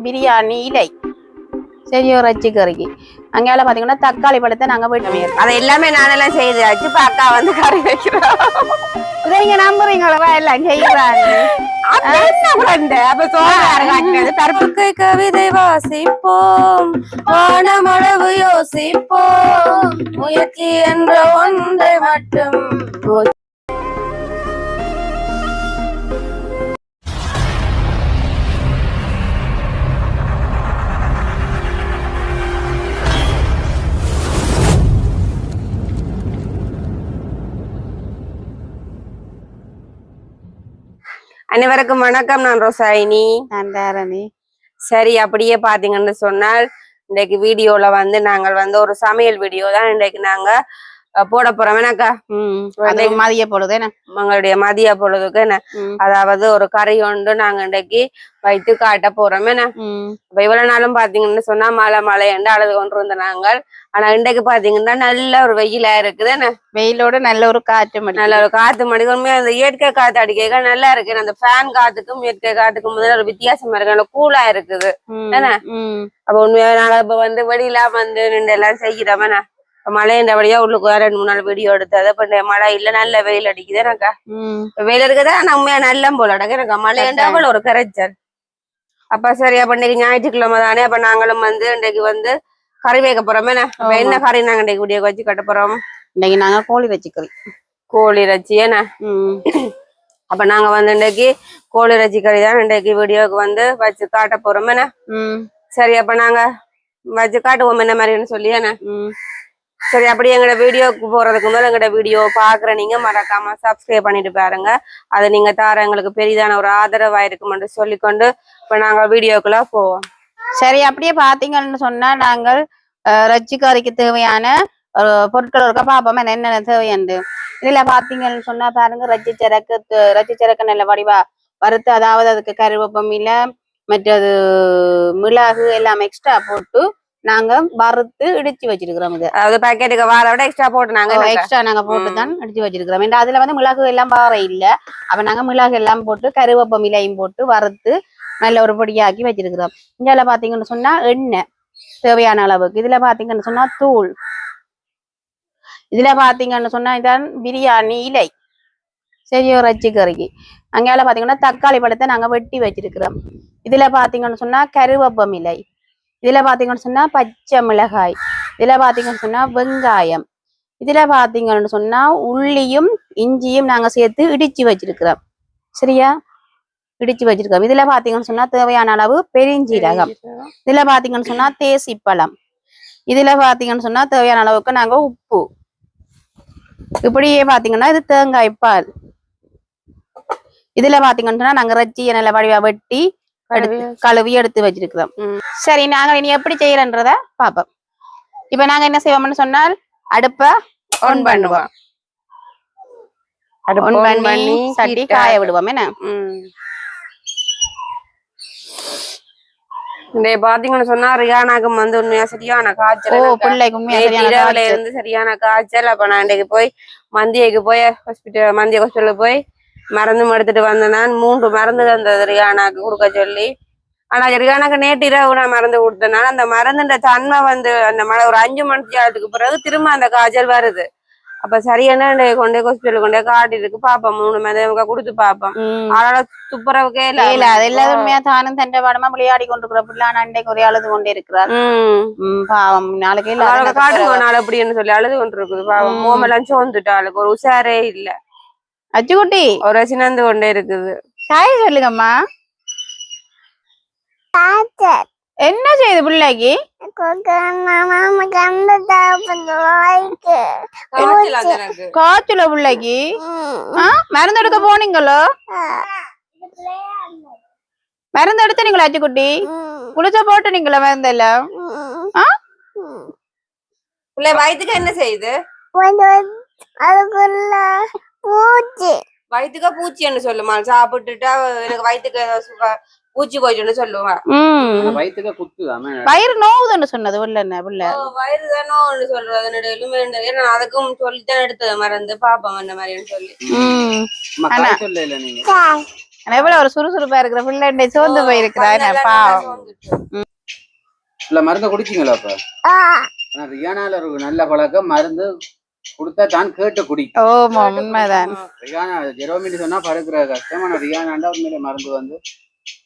பிரியாணி இலை சரி ஒரு அச்சு கறிக்கு அங்கேயால பாத்தீங்கன்னா தக்காளி பழத்தை நாங்க போயிட்டு அதை எல்லாமே நானெல்லாம் செய்தாச்சு. இப்ப அக்கா வந்து கறி வைக்கிறோம். நீங்க நம்புறீங்களா எல்லாம் செய்யறாங்க பருப்புக்கு கவிதை வாசிப்போம், வானமளவு யோசிப்போம், முயற்சி என்ற ஒன்றை மட்டும். அனைவருக்கும் வணக்கம். நான் ரோசாயினி. நான் தாரணி. சரி, அப்படியே பாத்தீங்கன்னு சொன்னால் இன்றைக்கு வீடியோல வந்து நாங்கள் வந்து ஒரு சமையல் வீடியோ தான் இன்றைக்கு நாங்க போட போறோம். எனக்கா மதிய பொழுது உங்களுடைய மதிய பொழுதுக்கு என்ன, அதாவது ஒரு கறி ஒன்று நாங்க இன்றைக்கு வைத்து காட்ட போறோம். என்ன இப்ப இவ்வளவு நாளும் பாத்தீங்கன்னு சொன்னா மழை என்று அழுது கொண்டு இருந்த நாங்கள். ஆனா இன்றைக்கு பாத்தீங்கன்னா நல்ல ஒரு வெயிலா இருக்குது. என்ன வெயிலோட நல்ல ஒரு காற்று நல்ல ஒரு காத்து மடிக்க உண்மையா அந்த இயற்கை காத்து அடிக்க நல்லா இருக்கு. அந்த ஃபேன் காத்துக்கும் இயற்கை காத்துக்கும் முதல்ல ஒரு வித்தியாசமா இருக்கு. நல்ல கூலா இருக்குது. என்ன அப்ப உண்மையா நாங்க இப்ப வந்து வெளியில வந்து நின்று எல்லாம் செய்கிறோம். என்ன மழைன்றபடியா உள்ளுக்கு 2-3 நாள் வீடியோ எடுத்தது. இப்ப மழை இல்ல, நல்ல வெயில் அடிக்குது. எனக்கா வெயில் இருக்குதா உண்மையா நல்ல போல அடக்கு. எனக்கா மழைன்றாவில் ஒரு கரைச்சல். அப்ப சரி, அப்ப இன்னைக்கு ஞாயிற்றுக்கிழமை தானே. அப்ப நாங்களும் வந்து இன்றைக்கு வந்து கறி வைக்க போறோம். என்ன கறி நாங்க இன்றைக்கு வீடியோ வச்சு கட்ட போறோம். இன்னைக்கு நாங்க கோழி இறைச்சி கறி. கோழி இறைச்சி. என்ன அப்ப நாங்க வந்து இன்றைக்கு கோழி இறைச்சி கறி தான் இன்றைக்கு வீடியோக்கு வந்து வச்சு காட்ட போறோம். என்ன சரி, அப்ப நாங்க வச்சு காட்டுவோம் என்ன மாதிரின்னு சொல்லி. என்ன சரி, அப்படி எங்களோட வீடியோக்கு போறதுக்கு முதல்ல எங்களோட வீடியோ பாக்குற நீங்க மறக்காம சப்ஸ்கிரைப் பண்ணிட்டு பாருங்க. அது நீங்க தார எங்களுக்கு பெரிதான ஒரு ஆதரவா இருக்குமென்று சொல்லிக்கொண்டு இப்ப நாங்க வீடியோக்குள்ள போவோம். சரி, அப்படியே பாத்தீங்கன்னு சொன்னா நாங்கள் இறைச்சிக்கறிக்கு தேவையான பொருட்கள் இருக்க பாப்போம் என்னென்ன தேவையாண்டு. இதுல பாத்தீங்கன்னு சொன்னா பாருங்க, ரச்சி சரக்கு நல்ல வடிவா வறுத்து, அதாவது அதுக்கு கருவேப்பம் இல்ல மற்றது மிளகு எல்லாம் எக்ஸ்ட்ரா போட்டு நாங்க வறுத்து இடிச்சு வச்சிருக்கிறோம். இது அதாவது பாக்கெட்டுக்கு வாரோட எக்ஸ்ட்ரா போட்டு நாங்க போட்டு தான் இடிச்சு வச்சிருக்கிறோம். அதுல வந்து மிளகு எல்லாம் பாறை இல்ல. அப்ப நாங்க மிளகு எல்லாம் போட்டு கருவேப்பம் இலையும் போட்டு வறுத்து நல்ல ஒரு பொடியாக்கி வச்சிருக்கிறோம். இங்க பாத்தீங்கன்னு சொன்னா எண்ணெய் தேவையான அளவுக்கு. இதுல பாத்தீங்கன்னு சொன்னா தூள். இதுல பாத்தீங்கன்னு சொன்னா இதான் பிரியாணி இலை சரி ஒரு அச்சு கறிக்கு. அங்கால பாத்தீங்கன்னா தக்காளி பழத்தை நாங்க வெட்டி வச்சிருக்கிறோம். இதுல பாத்தீங்கன்னு சொன்னா கருவேப்பம் இலை. இதுல பாத்தீங்கன்னு சொன்னா பச்சை மிளகாய். இதுல பாத்தீங்கன்னு சொன்னா வெங்காயம். இதுல பாத்தீங்கன்னு சொன்னா உள்ளியும் இஞ்சியும் நாங்க சேர்த்து இடிச்சு வச்சிருக்கிறோம். சரியா, இடிச்சு வச்சிருக்கோம். இதுல பாத்தீங்கன்னு சொன்னா தேவையான அளவு பெருஞ்சீரகம். இதுல பாத்தீங்கன்னு சொன்னா தேசி பழம். இதுல பாத்தீங்கன்னு சொன்னா தேவையான அளவுக்கு நாங்க உப்பு. இப்படியே பாத்தீங்கன்னா இது தேங்காய் பால். இதுல பாத்தீங்கன்னு சொன்னா நாங்க இறைச்சியை நல்ல வடிவா வெட்டி கழுவி எடுத்து வச்சிருக்கிறோம். சரி, நாங்க இனி எப்படி செய்யறன்றத பாப்போம். இப்ப நாங்க என்ன செய்வோம்னு சொன்னால் அடுப்ப ஆன் பண்ணுவோம். ஆன் பண்ணி சட்டி காய விடுவோம். என்ன பாத்தீங்கன்னு சொன்னா ரியானாக்கு வந்து உண்மையா சரியான காய்ச்சல். இருந்து சரியான காய்ச்சல். அப்ப நான் இன்றைக்கு போய் மந்தியக்கு போய் மந்திய ஹாஸ்பிட்டலுக்கு போய் மருந்து எடுத்துட்டு வந்தேன். நான் 3 மருந்து தந்தது ரியானாக்கு கொடுக்க சொல்லி. ஆனா ரியானாக்கு நேற்று இரவு நான் மருந்து கொடுத்தேனால அந்த மருந்துன்ற தன்மை வந்து அந்த ஒரு 5 மணி நேரத்துக்கு பிறகு திரும்ப அந்த காய்ச்சல் வருது. அப்ப சரியான கொண்டே ஹாஸ்பிட்டல் கொண்டே காட்டிட்டு பாப்போம். 3 மருந்து கொடுத்து பாப்போம். அதனால துப்புரவுக்கே இல்ல. அது எல்லாருமே தானும் தண்டை பாடமா விளையாடி கொண்டிருக்கிற பிள்ளை அண்டைக்கு ஒரே அழுது கொண்டே இருக்கிறார். பாவம் நாளைக்கு காட்டுவோம் அப்படின்னு சொல்லி அழுது கொண்டு இருக்குது. பாவம் மோமெல்லாம் சோர்ந்துட்டா ஆளுக்கு ஒரு உஷாரே இல்ல. அச்சுக்குட்டி ஒரு சினந்து கொண்டே இருக்குது. காய் சொல்லுங்கம்மா. என்ன செய்யுது பிள்ளைக்கு? காய்ச்சல பிள்ளைக்கு மருந்து எடுக்க போனீங்களோ? மருந்து எடுத்தீங்களா அச்சுக்குட்டி? குளிச்ச போட்டுனீங்களா மருந்து எல்லாம்? வயிற்றுக்கு என்ன செய்யுது? வயிற்றுக்கா பூச்சி என்ன சொல்லுமா? சாப்பிட்டுட்டா எனக்கு வயிற்றுக்கு பூச்சி போயிட்டு சொல்லுவான். வயிறு நோவுதுன்னு சொன்னது வயிறு தானோ சொல்றது. ஏன்னா அதுக்கும் சொல்லித்தான் எடுத்தது மறந்து பாப்போம் என்ன மாதிரின்னு சொல்லி. எவ்வளவு ஒரு சுறுசுறுப்பா இருக்கிற பிள்ளை சோர்ந்து போயிருக்கிறா பாவம். இல்ல மருந்து குடிச்சீங்களா அப்ப? ரியானால ஒரு நல்ல பழக்கம், மருந்து கொடுத்தா தான் கேட்டு குடிக்கும். ஓமா உண்மைதான். ரியானா ஜெரோமின்னு சொன்னா படுக்கிற கஷ்டம். ஆனா ரியானாண்டா உண்மையில மருந்து வந்து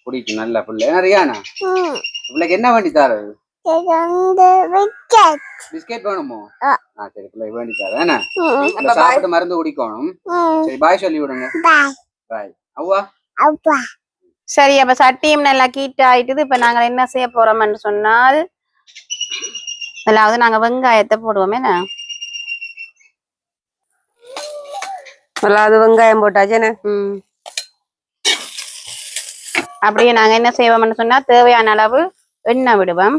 குடிக்கும் நல்ல பிள்ளை. ஏன்னா ரியானா பிள்ளைக்கு என்ன வேண்டி தாரது? பிஸ்கெட் வேணுமோ? சரி பிள்ளை வேண்டி தார என்ன சாப்பிட்டு மருந்து குடிக்கணும். சரி பாய் சொல்லி விடுங்க. பாய் அவ்வா. சரி அப்ப சட்டியும் நல்லா கீட் ஆயிட்டுது. இப்ப நாங்க என்ன செய்ய போறோம்னு சொன்னால் அதாவது நாங்க வெங்காயத்தை போடுவோமே என்ன அது வெங்காயம் போட்டாச்சேன்னு. அப்படியே நாங்க என்ன செய்வோம்னு சொன்னா தேவையான அளவு எண்ணெய் விடுவோம்.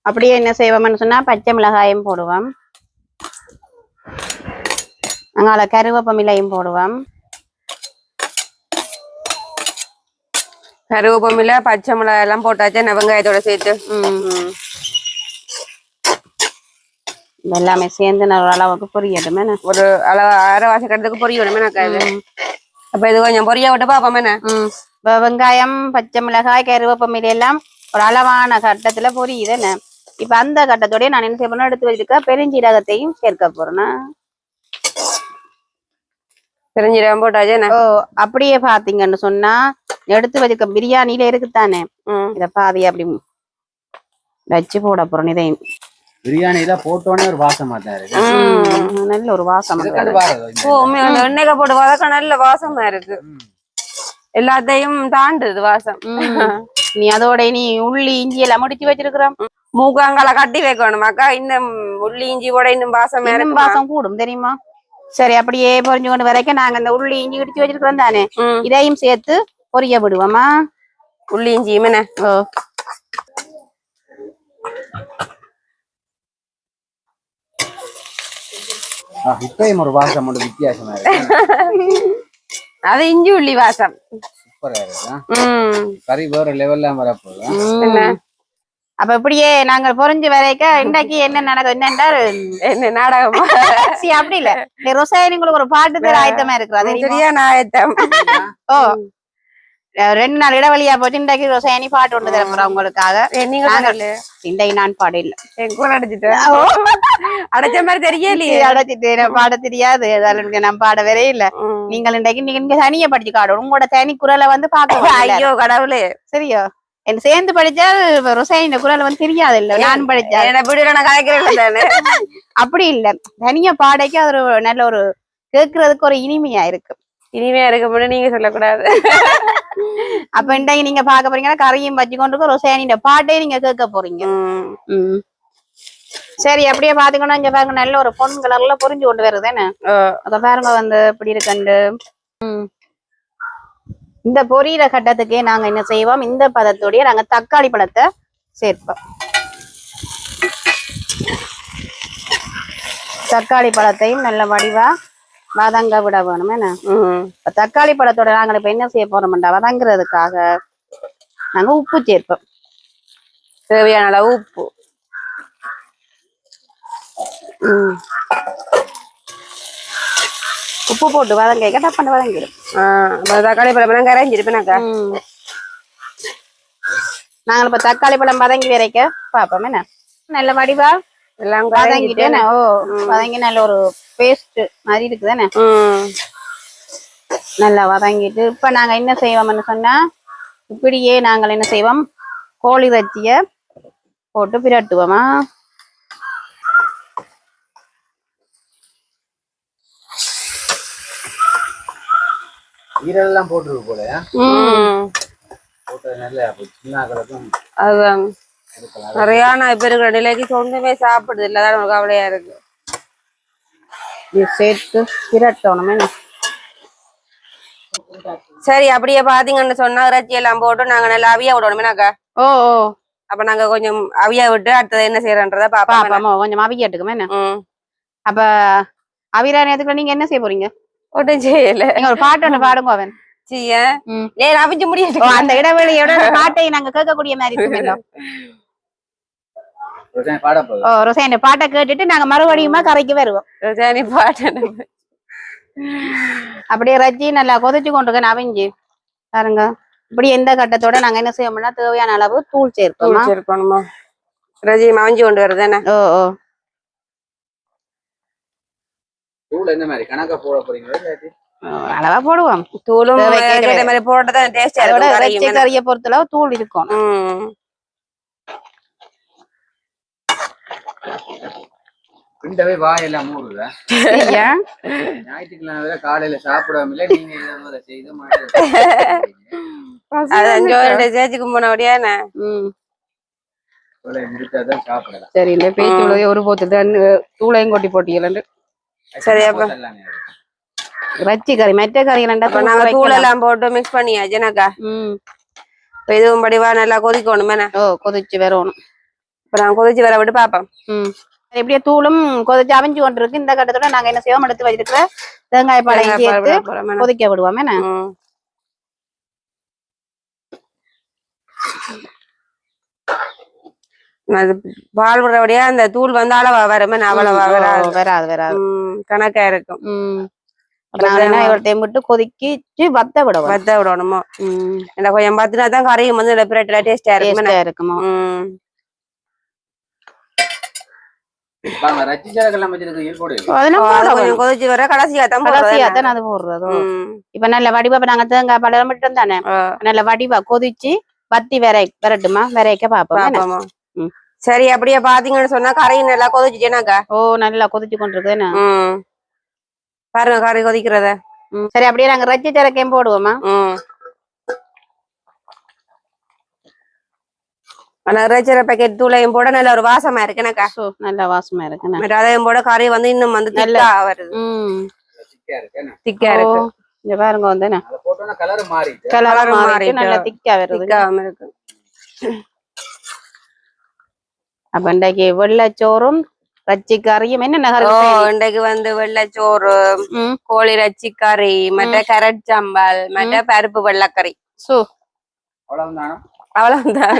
அப்படியே என்ன செய்வோம்னு சொன்னா பச்சை மிளகாயும் போடுவோம். அங்கால கருவேப்பமிலையும் போடுவோம். கருவேப்பமில்லை பச்சை மிளகாய் எல்லாம் போட்டாச்சு வெங்காயத்தோட சேர்த்து. எல்லாமே சேர்ந்து நல்ல அளவுக்கு பொரியணுமே. ஒரு அளவு அரைவாசி கட்டத்துக்கு பொரியணுமே. அப்ப இது கொஞ்சம் பொரிய விட்டு பாப்போமே. வெங்காயம் பச்சை மிளகாய் கருவேப்பமிலை எல்லாம் ஒரு அளவான கட்டத்துல பொரியுதுன்னு. இப்ப அந்த கட்டத்தோடய நான் என்ன செய்யணும் எடுத்து வச்சிருக்க பெருஞ்சீரகத்தையும் சேர்க்க போறேன்னா. பெருஞ்சீரகம் போட்டாச்சே. ஓ அப்படியே பாத்தீங்கன்னு சொன்னா எடுத்து வச்சிருக்க பிரியாணியில இருக்குத்தானே இத பாதி அப்படி வச்சு போட போறோம். இதையும் பிரியாணியில போட்டோன்னே ஒரு வாசமா தான் இருக்கு. நல்ல ஒரு வாசம். எண்ணெய் போட்டு வதக்க நல்ல வாசமா இருக்கு. எல்லாத்தையும் தாண்டுது வாசம். நீ அதோட நீ உள்ளி இஞ்சி எல்லாம் முடிச்சு வச்சிருக்கிறோம். மூக்காங்கால கட்டி வைக்கணுமாக்கா. இன்னும் உள்ளி இஞ்சி கூட இன்னும் வாசம் கூடும் தெரியுமா. சரி அப்படியே பொரிஞ்சு கொண்டு வரைக்கும் நாங்க இந்த உள்ளி இஞ்சி இடிச்சு வச்சிருக்கிறோம் தானே இதையும் சேர்த்து பொரிய விடுவோமா. உள்ளி இஞ்சியுமே. ஓ இப்பயும் ஒரு வாசம் மட்டும் வித்தியாசமா இருக்கு. அது இஞ்சி உள்ளி வாசம் சூப்பரா இருக்கு. கறி வேற லெவல்ல வரப்போகுது. அப்ப இப்படியே நாங்க பொறிஞ்சு வரைக்க இன்னைக்கு என்ன நடக்கும் என்னென்றால் என்ன நாடகமா அப்படி இல்ல ரொசாயனிங்களுக்கு ஒரு பாட்டு பேர் ஆயத்தமா இருக்கிறது. சரியான ஆயத்தம். ஓ 2 நாள் இடைவெளியா போச்சு. இன்றைக்கு ரொசாயனி பாட்டு ஒன்று தரப்போறோம் உங்களுக்காக. இன்றைக்கு நான் பாட இல்ல அடைச்ச மாதிரி தெரியலையே. அடைச்சிட்டு பாட தெரியாது. நான் பாட வரே இல்ல. நீங்கள் இன்றைக்கு நீங்க தனியை படிச்சு காடணும். உங்களோட தனி குரலை வந்து பாக்க. ஐயோ கடவுளே. சரியோ என்ன சேர்ந்து படிச்சா ரொசாயின குரல் வந்து தெரியாது இல்ல. நான் படிச்சேன் அப்படி இல்ல. தனியா பாடைக்கு அது ஒரு நல்ல ஒரு கேட்கறதுக்கு ஒரு இனிமையா இருக்கு. இனிமையா இருக்க நீங்க சொல்லக்கூடாது. அப்ப இன்றைக்கு நீங்க பாக்க போறீங்கன்னா கரையும் வச்சு கொண்டு ரொசாயின பாட்டே நீங்க கேட்க போறீங்க. சரி அப்படியே பாத்தீங்கன்னா இங்க பாருங்க நல்ல ஒரு பொன் கலர்ல பொரிஞ்சு கொண்டு வருதுன்னு. அத பாருங்க வந்து இப்படி இருக்குண்டு. இந்த பொரியிற கட்டத்துக்கே நாங்க என்ன செய்வோம் இந்த பதத்தோடய நாங்க தக்காளி பழத்தை சேர்ப்போம். தக்காளி பழத்தையும் நல்ல வடிவா வதங்க விட வேணும். என்ன தக்காளி பழத்தோட நாங்க இப்ப என்ன செய்ய போறோம்டா வதங்குறதுக்காக நாங்க உப்பு சேர்ப்போம். தேவையான அளவு உப்பு. உப்பு போட்டு வதங்க டப்பண்ண வதங்கிடும். தக்காளி பழம் கரைஞ்சிருப்பேனாக்கா. நாங்க இப்ப தக்காளி பழம் வதங்கி வரைக்க பாப்போம். என்ன நல்ல வடிவா எல்லாம் வதங்கிட்டேன். ஓ வதங்கி நல்ல ஒரு பேஸ்ட் மாதிரி இருக்குதானே. நல்லா வதங்கிட்டு இப்ப நாங்க என்ன செய்வோம்னு சொன்னா இப்படியே நாங்கள் என்ன செய்வோம் கோழி இறைச்சிய போட்டு பிரட்டுவோமா. ஈரெல்லாம் போட்டுருக்கு போல. அதுதான் நிறையான இப்ப இருக்கிற நிலைக்கு சொந்தமே சாப்பிடுது இல்லதான் நமக்கு கவலையா இருக்கு. சேர்த்து பிரட்டணும். சரி அப்படியே பாத்தீங்கன்னு சொன்னா இறைச்சி எல்லாம் போட்டு நாங்க நல்லா அவியா விடணுமேனாக்கா. ஓ அப்ப நாங்க கொஞ்சம் அவியா விட்டு அடுத்தது என்ன செய்யறன்றத பாப்போம். கொஞ்சம் அவியாட்டுக்குமே. என்ன அப்ப அவிரா நேரத்துக்குள்ள நீங்க என்ன செய்ய போறீங்க? ஒன்றும் செய்யல. நீங்க ஒரு பாட்டு ஒண்ணு பாடுங்க. அவன் அவிஞ்சு முடியாது. அந்த இடைவெளியோட பாட்டை நாங்க கேட்கக்கூடிய மாதிரி இருக்குமோ. ஓ ரோசாண்ட பாட்டை கேட்டுட்டு நாங்க மறுபடியுமா கரைக்கு வருவோம். ரோசானி பாட்டு அப்படியே ரச்சி நல்லா கொதிச்சு கொண்டிருக்கேன் அவிஞ்சு பாருங்க. இப்படி எந்த கட்டத்தோட நாங்க என்ன செய்யணும்னா தேவையான அளவு தூள் சேர்ப்போம். சேர்க்கணுமா ரஜி மவஞ்சி கொண்டு வருதுன்னு. ஓ ஓ தூள் என்ன மாதிரி கணக்கா போட போறீங்களா இல்லாட்டி அளவா போடுவோம். தூளும் மாதிரி போட்டதான் டேஸ்ட் அதோட ரச்சி கறியை பொறுத்தளவு தூள் இருக்கும். பிண்டவே வாயெல்லாம் மூடுதா ஞாயிற்றுக்கிழமை காலையில சாப்பிடாம இல்ல நீங்க செய்த சேர்த்துக்கு போனபடியானே முடிச்சாதான் சாப்பிடலாம். சரி இந்த பேச்சு ஒரு போத்து தூளையும் கொட்டி போட்டீங்க. சரி அப்ப ரச்சி கறி மெட்ட கறி நாங்க தூள் எல்லாம் போட்டு மிக்ஸ் பண்ணியாச்சு எனக்கா. இதுவும் படிவா நல்லா கொதிக்கணும். ஓ கொதிச்சு வரணும். இப்ப நான் கொதிச்சு வர விட்டு பாப்போம். எப்படியே தூளும் கொதிச்சு அவிஞ்சு கொண்டு இருக்கு. இந்த கட்டத்தோட நாங்க என்ன செய்வோம் எடுத்து வச்சிருக்கிற தேங்காய் பாலையும் சேர்த்து கொதிக்க விடுவோம். பால் விடுறபடியா அந்த தூள் வந்து அளவா வரும். அவ்வளவா வராது வராது கணக்கா இருக்கும். விட்டு கொதிக்கிச்சு வத்த விடணுமோ கொஞ்சம் பத்தினா தான் கறியும் வந்து பிரட்டல டேஸ்டா இருக்குமோ. கொதிச்சு வர கடைசியாத்தான் அது போடுறது. இப்ப நல்ல வடிவா நாங்க தேங்காய் பழம் மட்டும் தானே நல்ல வடிவா கொதிச்சு வத்தி வரட்டுமா வரைக்க பாப்போம். சரி அப்படியே பாத்தீங்கன்னு சொன்னா கரையும் நல்லா கொதிச்சுச்சேனாக்கா. ஓ நல்லா கொதிச்சு கொண்டிருக்கு பாருங்க கறி கொதிக்கிறத. சரி அப்படியே நாங்க ரச்சி சரக்கையும் போடுவோமா. ஆனா ரச்சிர பேக்கெட் தூளையும் போட நல்ல ஒரு வாசமா இருக்குனாக்கா. நல்ல வாசமா இருக்கு. அதையும் போட கறி வந்து இன்னும் வந்து நல்லா வருது. திக்கா இருக்கு. இங்க பாருங்க வந்து கலர் மாறி நல்லா திக்கா வருது. இருக்கு. அப்ப இன்றைக்கு வெள்ளச்சோறும் ரச்சி கறியும் என்னென்ன கறி இன்றைக்கு வந்து வெள்ளச்சோறு கோழி ரச்சி கறி மற்ற கரட் சாம்பால் மற்ற பருப்பு வெள்ளக்கறி. அவ்வளவுதான்.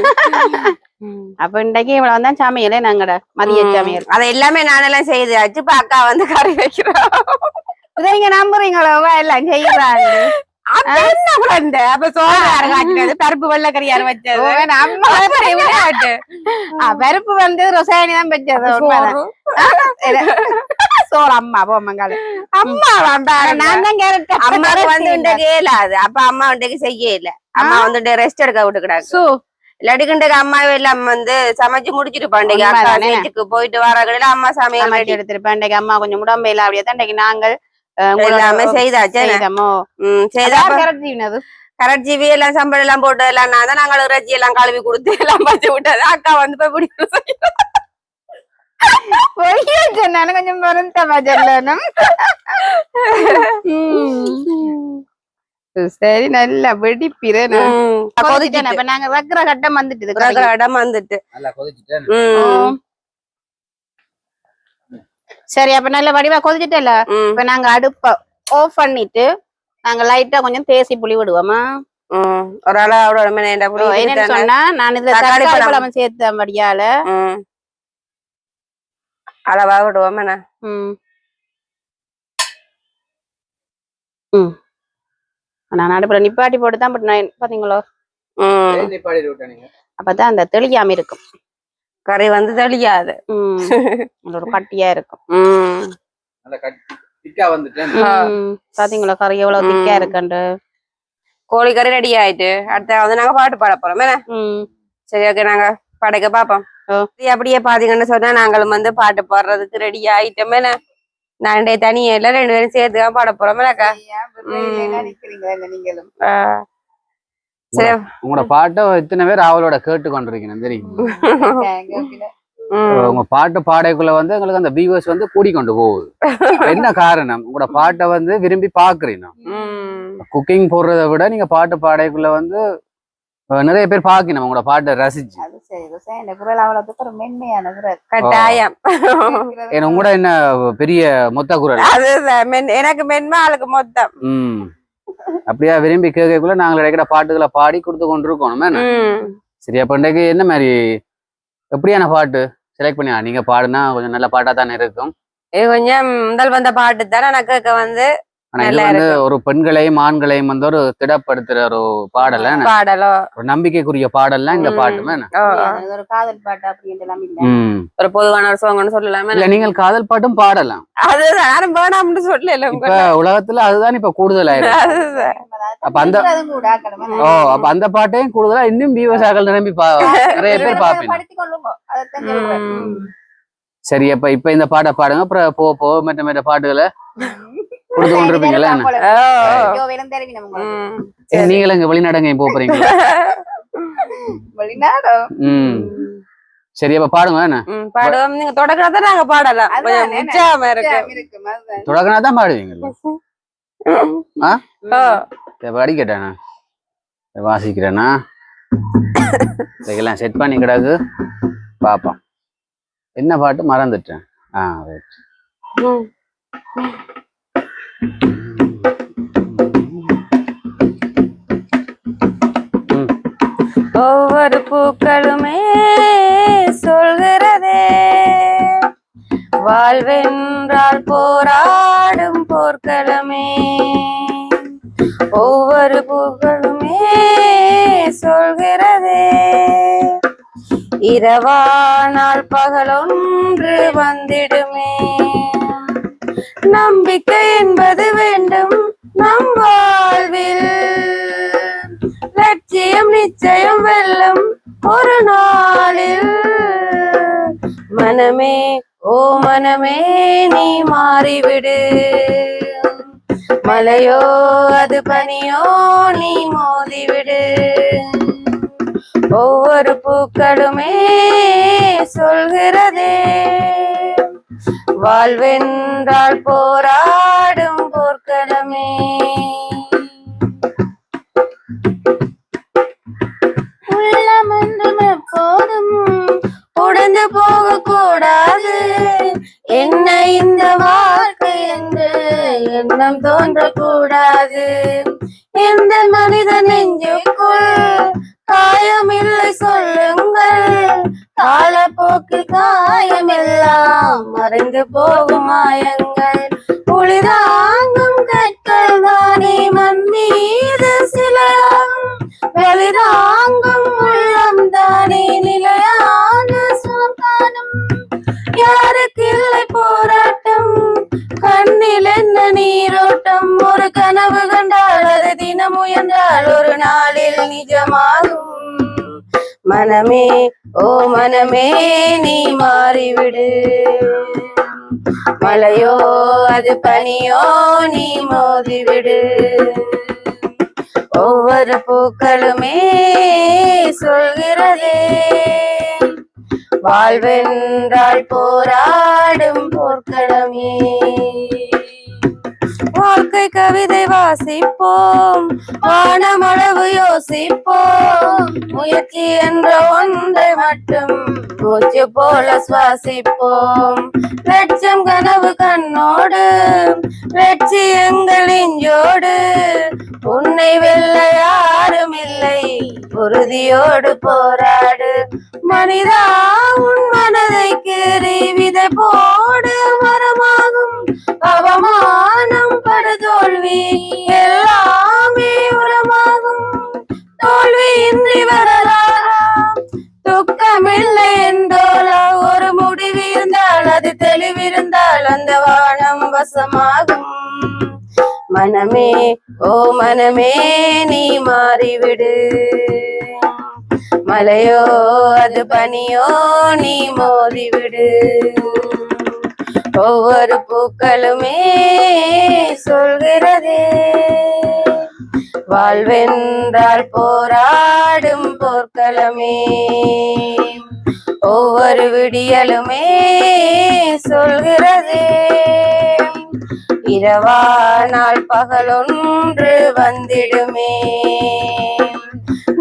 அப்ப இன்றைக்கு இவ்வளவுதான் சமையலே நாங்கட மதிய சமையல். அதை எல்லாமே நானெல்லாம் செய்தாச்சு. இப்ப அக்கா வந்து கறி வைக்கிறோம். இதை நீங்க நம்புறீங்களோ எல்லாம் செய்யறாங்க. பருப்பு வெள்ளக்கறி யாரு வச்சது பருப்பு வந்து ரொசாயனி தான் வச்சது. சோறு அம்மா போமங்கால அம்மா நான் தான் கேரட் அம்மாவுக்கு வந்து கேளாது. அப்ப அம்மா வந்துட்டு செய்ய இல்ல. அம்மா வந்து ரெஸ்ட் எடுக்க விட்டுக்கிடாது. இல்லாட்டிக்கு அம்மாவே எல்லாம் வந்து சமைச்சு முடிச்சிருப்பாண்டைக்கு போயிட்டு வர கடையில அம்மா சமையல் எடுத்திருப்பாண்டைக்கு அம்மா கொஞ்சம் உடம்பு இல்லை அப்படியே தான் நாங்கள் எல்லாமே செய்தாச்சு. கரட் ஜீவி எல்லாம் சம்பளம் எல்லாம் போட்டு எல்லாம் நான் தான் நாங்கள் ரஜி எல்லாம் கழுவி கொடுத்து எல்லாம் பச்சு விட்டது. அக்கா வந்து போய் பிடிக்கும் கொஞ்சம் மருந்தமா சொல்லணும். சரி நல்லா வெடிப்பிறேன். நாங்க ரக்குற கட்டம் வந்துட்டு சரி அப்ப நல்ல வடிவா கொதிச்சுட்டல. இப்ப நாங்க அடுப்ப ஆஃப் பண்ணிட்டு நாங்க லைட்டா கொஞ்சம் தேசி புளி விடுவோமா. ஒரு என்னன்னு சொன்னா நான் இதுல தக்காளி பழம் சேர்த்தபடியால அளவா விடுவோம். நான் அடுப்புல நிப்பாட்டி போட்டுதான் பாத்தீங்களோ. அப்பதான் அந்த தெளியாம இருக்கும். கறி வந்து தெளியாது. ஒரு கட்டியா இருக்கும். பாத்தீங்களா கறி எவ்வளவு திக்கா இருக்குண்டு. கோழி கறி ரெடி ஆயிட்டு அடுத்த வந்து நாங்க பாட்டு பாட போறோம். சரி ஓகே நாங்க படைக்க பாப்போம். அப்படியே பாத்தீங்கன்னு சொன்னா நாங்களும் வந்து பாட்டு பாடுறதுக்கு ரெடி ஆயிட்டோமே. நான் தனியா இல்ல 2 பேரும் சேர்த்துதான் பாட போறோம். சரி உங்களோட பாட்டை இத்தனை பேர் அவளோட கேட்டு கொண்டிருக்கணும் தெரியுமா. உங்க பாட்டு பாடைக்குள்ள வந்து எங்களுக்கு அந்த வியூவர்ஸ் வந்து கூடிக்கொண்டு போகுது. என்ன காரணம் உங்களோட பாட்டை வந்து விரும்பி பாக்குறீங்க. குக்கிங் போடுறத விட நீங்க பாட்டு பாடைக்குள்ள வந்து நிறைய பேர் பாக்கணும் உங்களோட பாட்டை ரசிச்சு. உங்களோட என்ன பெரிய மொத்த குரல் எனக்கு மென்மா ஆளுக்கு மொத்தம். அப்படியா விரும்பி கேட்கக்குள்ள நாங்கள் கிடைக்கிற பாட்டுகளை பாடி கொடுத்து கொண்டிருக்கோம். சரி அப்ப இன்றைக்கு என்ன மாதிரி எப்படியான பாட்டு செலக்ட் பண்ணி நீங்க பாடுனா கொஞ்சம் நல்ல பாட்டா தானே இருக்கும். இது கொஞ்சம் முதல் வந்த பாட்டு தானே எனக்கு வந்து ஆனா இது வந்து ஒரு பெண்களையும் ஆண்களையும் வந்து ஒரு திடப்படுத்துற ஒரு பாடல ஒரு நம்பிக்கைக்குரிய பாடல்லாம் இந்த பாட்டுமே ஒரு காதல் பாட்டு அப்படின்ட்டு ஒரு பொதுவான ஒரு சோங்கன்னு சொல்லலாமே. இல்ல நீங்கள் காதல் பாட்டும் பாடலாம், அது யாரும் வேணாம்னு சொல்லல. இப்ப உலகத்துல அதுதான் இப்ப கூடுதலாயிருக்கு. அப்ப அந்த அப்ப அந்த பாட்டையும் கூடுதலா இன்னும் வியூவர்ஸாக்கள் நிரம்பி நிறைய பேர் பாப்பீங்க. சரி, இப்ப இந்த பாட்டை பாடுங்க, அப்புறம் போ மற்ற பாட்டுகளை கொடுத்து கொண்டிருப்பீங்களா? நீங்களும் இங்க வெளிநாடுங்க போறீங்களா? சரி, அப்ப பாடுங்க. என்ன பாடுவோம், நீங்க தொடக்கினா நாங்க பாடலாம். தொடக்கினா தான் பாடுவீங்க. அடிக்கட்டேண்ணா வாசிக்கிறேன்னா இதெல்லாம் செட் பண்ணி கிடாது பாப்போம். என்ன பாட்டு மறந்துட்டேன். ஒவ்வொரு பூக்களுமே சொல்கிறதே வாழ்வென்றால் போராடும் போர்க்களமே. ஒவ்வொரு பூக்களுமே சொல்கிறதே இரவானால் பகலொன்று வந்திடுமே. நம்பிக்கை என்பது வேண்டும் நம் வாழ்வில், லட்சியம் நிச்சயம் வெல்லும் ஒரு நாளில். மனமே ஓ மனமே நீ மாறிவிடு, மலையோ அது பனியோ நீ மோதிவிடு. ஒவ்வொரு பூக்களுமே சொல்கிறதே வாழ்வென்றால் போராடும் போர்க்களமே. உள்ளம் என்றும் எப்போதும் உடைந்து போக கூடாது, என்ன இந்த வாழ்க்கை என்று எண்ணம் தோன்றக்கூடாது. எந்த மனித நெஞ்சுக்குள் காயமில்லை சொல்லுங்கள், காலப்போக்கில் காயமெல்லாம் மறைந்து போகும் மாயங்கள். புலிதாங்கும் கற்கள் தானே மண் மீது சிலையாகும், வெளிதாங்கும் உள்ளம் தானே நிலையான சுகம் காணும். யாருக்கு இல்லை போராட்டம், கண்ணில் என்ன நீரோட்டம். ஒரு கனவு கண்டால் அது தினம் முயன்றால் ஒரு நாளில் நிஜமாகும். மனமே ஓ மனமே நீ மாறிவிடு, மலையோ அது பனியோ நீ மோதிவிடு. ஒவ்வொரு பூக்களுமே சொல்கிறதே வாழ்வென்றால் போராடும் போர்க்களமே. வாழ்க்கை கவிதை வாசிப்போம், வானமளவு யோசிப்போம், முயற்சி என்ற ஒன்றை மட்டும் மூச்சு போல சுவாசிப்போம். லட்சம் கனவு கண்ணோடு, லட்சியங்கள் இஞ்சோடு, உன்னை வெல்ல யாரும் இல்லை, உறுதியோடு போராடு. மனிதா உன் மனதை கீறி விதை போடு, மரமாகும். அவமானம் படுதோல்வி எல்லாமே உரமாகும். தோல்வியின்றி வரலாறா, துக்கமில்லை என்றோலா. ஒரு முடிவு இருந்தால் அது தெளிவிருந்தால் அந்த வானம் வசமாகும். மனமே ஓ மனமே நீ மாறிவிடு, மலையோ அது பனியோ நீ மோதிவிடு. ஒவ்வொரு பூக்களுமே சொல்கிறதே வாழ்வென்றால் போராடும் போர்க்களமே. ஒவ்வொரு விடியலுமே சொல்கிறதே இரவானால் பகலொன்று வந்திடுமே.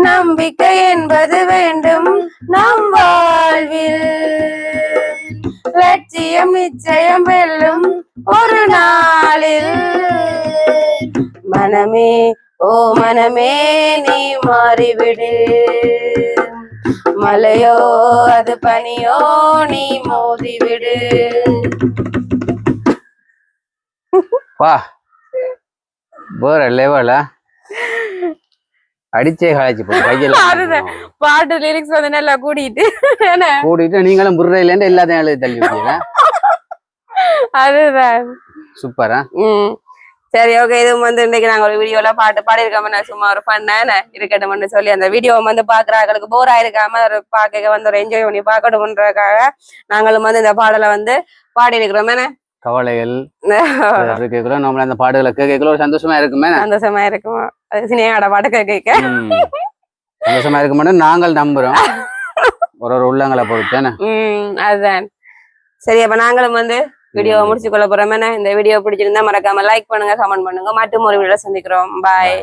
நம்பிக்கை என்பது வேண்டும் நம் வாழ்வில், லட்சியம் நிச்சயம் வெல்லும் ஒரு நாளில். மனமே ஓ மனமே நீ மாறிவிடு, மலையோ அது பனியோ நீ மோதி விடு. வா வேற லெவலா அடிச்சே காய்ச்சி அதுதான். பாட்டு லிரிக்ஸ் வந்து நல்லா கூட்டிட்டு கூட்டிட்டு நீங்களும் புர்ரையில எல்லாத்தையும் எழுதி தள்ளி விட்டீங்க. அதுதான் சூப்பரா. சரி ஓகே. இது வந்து இன்னைக்கு நாங்க ஒரு வீடியோல பாட்டு பாடிருக்காம நான் சும்மா ஒரு பண்ணேன் இருக்கட்டும்னு சொல்லி அந்த வீடியோ வந்து பாக்குறாங்களுக்கு போர் ஆயிருக்காம ஒரு பாக்க வந்து ஒரு என்ஜாய் பண்ணி பாக்கணும்ன்றதுக்காக நாங்களும் வந்து இந்த பாடலை வந்து பாடி இருக்கிறோம். கவலைகள் நம்மள அந்த பாடுகளை கேட்கல ஒரு சந்தோஷமா இருக்குமே. சந்தோஷமா இருக்குமா? அது சினியாட பாட்டு கேட்க சந்தோஷமா இருக்க மாட்டோம் நாங்கள் நம்புறோம். ஒரு உள்ளங்களை பொறுத்தேன. அதுதான். சரி அப்ப நாங்களும் வந்து வீடியோ முடிச்சு கொள்ள போறோம். இந்த வீடியோ பிடிச்சிருந்தா மறக்காம லைக் பண்ணுங்க, கமெண்ட் பண்ணுங்க. மற்றும் ஒரு வீடியோ சந்திக்கிறோம். பாய்.